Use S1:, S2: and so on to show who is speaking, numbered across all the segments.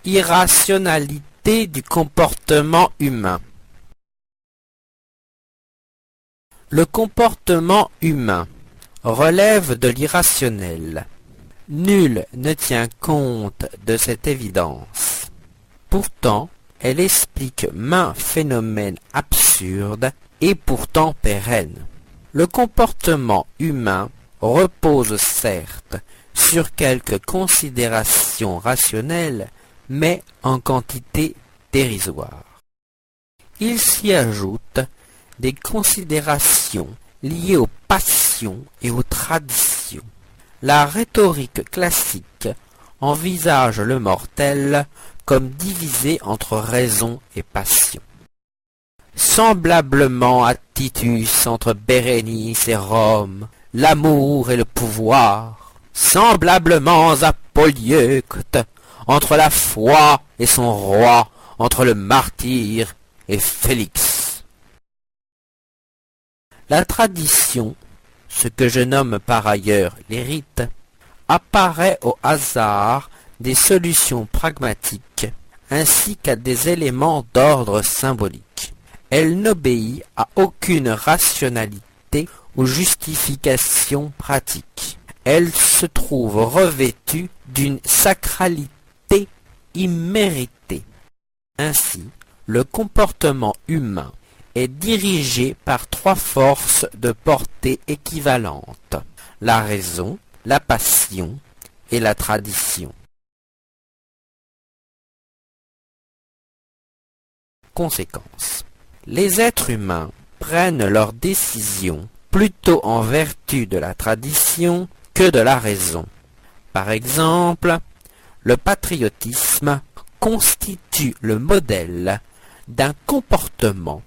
S1: Irrationalité du comportement humain. Le comportement humain relève de l'irrationnel. Nul ne tient compte de cette évidence. Pourtant, elle explique maints phénomènes absurdes et pourtant pérennes. Le comportement humain repose certes sur quelques considérations rationnelles, mais en quantité dérisoire. Il s'y ajoute des considérations liées aux passions et aux traditions. La rhétorique classique envisage le mortel comme divisé entre raison et passion. Semblablement à Titus entre Bérénice et Rome, l'amour et le pouvoir, semblablement à Polyeucte entre la foi et son roi, entre le martyr et Félix. La tradition, ce que je nomme par ailleurs les rites, apparaît au hasard des solutions pragmatiques ainsi qu'à des éléments d'ordre symbolique. Elle n'obéit à aucune rationalité ou justification pratique. Elle se trouve revêtue d'une sacralité imméritée. Ainsi, le comportement humain est dirigé par trois forces de portée équivalente: la raison, la passion et la tradition. Conséquence. Les êtres humains prennent leurs décisions plutôt en vertu de la tradition que de la raison. Par exemple, le patriotisme constitue le modèle d'un comportement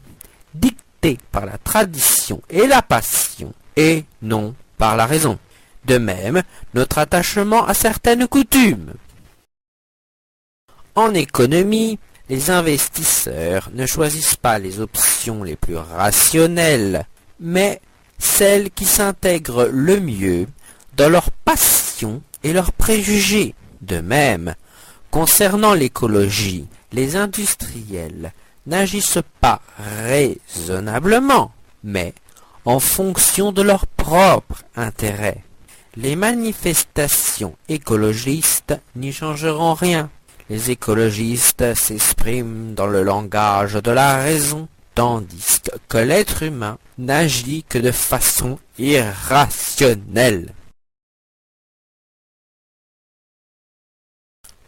S1: dicté par la tradition et la passion, et non par la raison. De même, notre attachement à certaines coutumes. En économie, les investisseurs ne choisissent pas les options les plus rationnelles, mais celles qui s'intègrent le mieux dans leurs passions et leurs préjugés. De même, concernant l'écologie, les industriels n'agissent pas raisonnablement, mais en fonction de leur propre intérêt. Les manifestations écologistes n'y changeront rien. Les écologistes s'expriment dans le langage de la raison, tandis que l'être humain n'agit que de façon irrationnelle.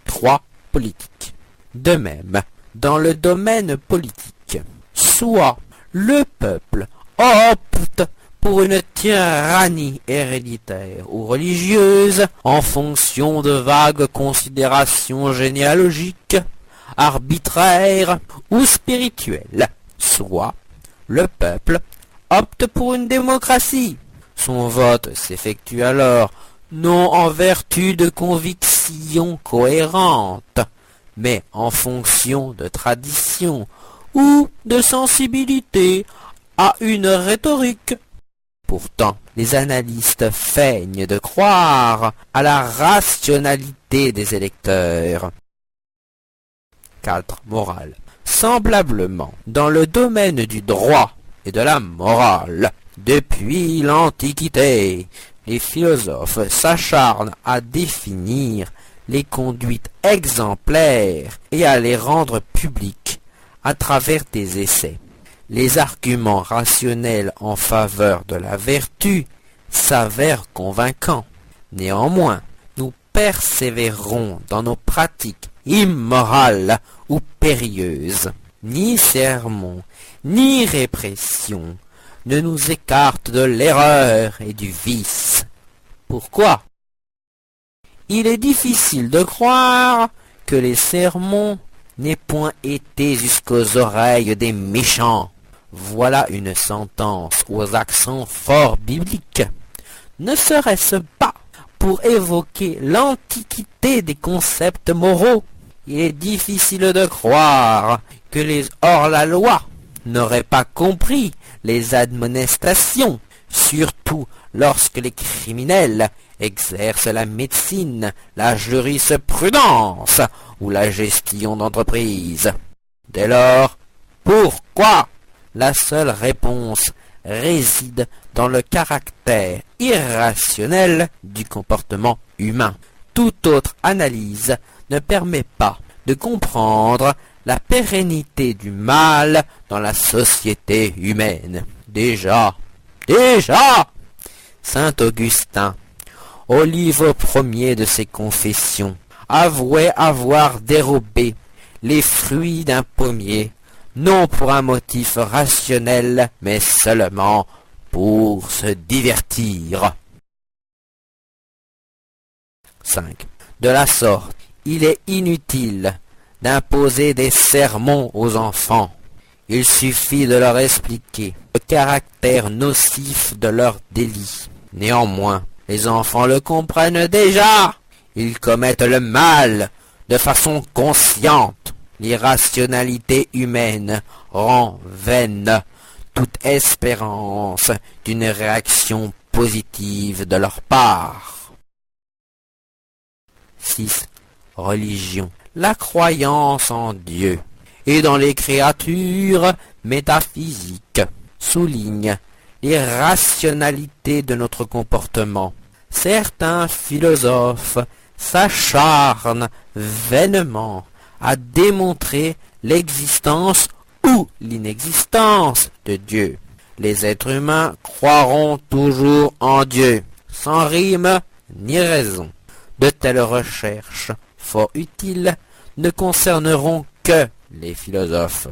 S1: 3. Politique. De même, dans le domaine politique, soit le peuple opte pour une tyrannie héréditaire ou religieuse en fonction de vagues considérations généalogiques, arbitraires ou spirituelles, soit le peuple opte pour une démocratie. Son vote s'effectue alors non en vertu de convictions cohérentes, mais en fonction de tradition ou de sensibilité à une rhétorique. Pourtant, les analystes feignent de croire à la rationalité des électeurs. 4. Morale. Semblablement, dans le domaine du droit et de la morale, depuis l'Antiquité, les philosophes s'acharnent à définir les conduites exemplaires et à les rendre publiques à travers des essais. Les arguments rationnels en faveur de la vertu s'avèrent convaincants. Néanmoins, nous persévérons dans nos pratiques immorales ou périlleuses. Ni sermon, ni répression ne nous écartent de l'erreur et du vice. Pourquoi? Il est difficile de croire que les sermons n'aient point été jusqu'aux oreilles des méchants. Voilà une sentence aux accents fort bibliques. Ne serait-ce pas pour évoquer l'antiquité des concepts moraux? Il est difficile de croire que les hors-la-loi n'auraient pas compris les admonestations, surtout lorsque les criminels exercent la médecine, la jurisprudence ou la gestion d'entreprise. Dès lors, pourquoi? La seule réponse réside dans le caractère irrationnel du comportement humain. Toute autre analyse ne permet pas de comprendre la pérennité du mal dans la société humaine. Déjà, Saint Augustin, au livre premier de ses Confessions, avouait avoir dérobé les fruits d'un pommier, non pour un motif rationnel, mais seulement pour se divertir. 5. De la sorte, il est inutile d'imposer des sermons aux enfants. Il suffit de leur expliquer le caractère nocif de leurs délits. Néanmoins, les enfants le comprennent déjà. Ils commettent le mal de façon consciente. L'irrationalité humaine rend vaine toute espérance d'une réaction positive de leur part. 6. Religion. La croyance en Dieu et dans les créatures métaphysiques souligne l'irrationalité de notre comportement. Certains philosophes s'acharnent vainement à démontrer l'existence ou l'inexistence de Dieu. Les êtres humains croiront toujours en Dieu, sans rime ni raison. De telles recherches, fort utiles, ne concerneront que les philosophes.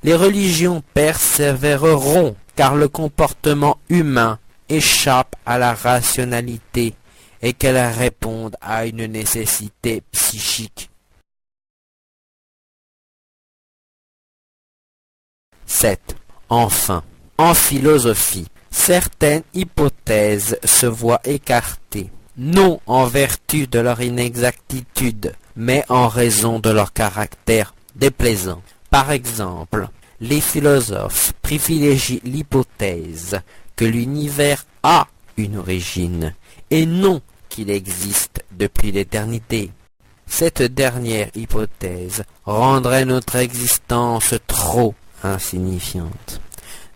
S1: Les religions persévéreront, car le comportement humain échappe à la rationalité et qu'elles répondent à une nécessité psychique. 7. Enfin, en philosophie, certaines hypothèses se voient écartées, non en vertu de leur inexactitude, mais en raison de leur caractère déplaisant. Par exemple, les philosophes privilégient l'hypothèse que l'univers a une origine, et non qu'il existe depuis l'éternité. Cette dernière hypothèse rendrait notre existence trop insignifiante.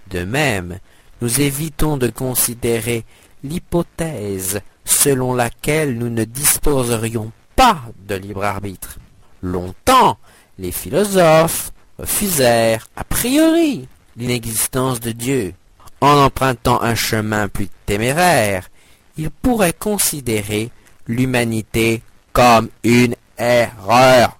S1: De même, nous évitons de considérer l'hypothèse selon laquelle nous ne disposerions pas de libre arbitre. Longtemps, les philosophes refusèrent a priori l'inexistence de Dieu. En empruntant un chemin plus téméraire, ils pourraient considérer l'humanité comme une erreur.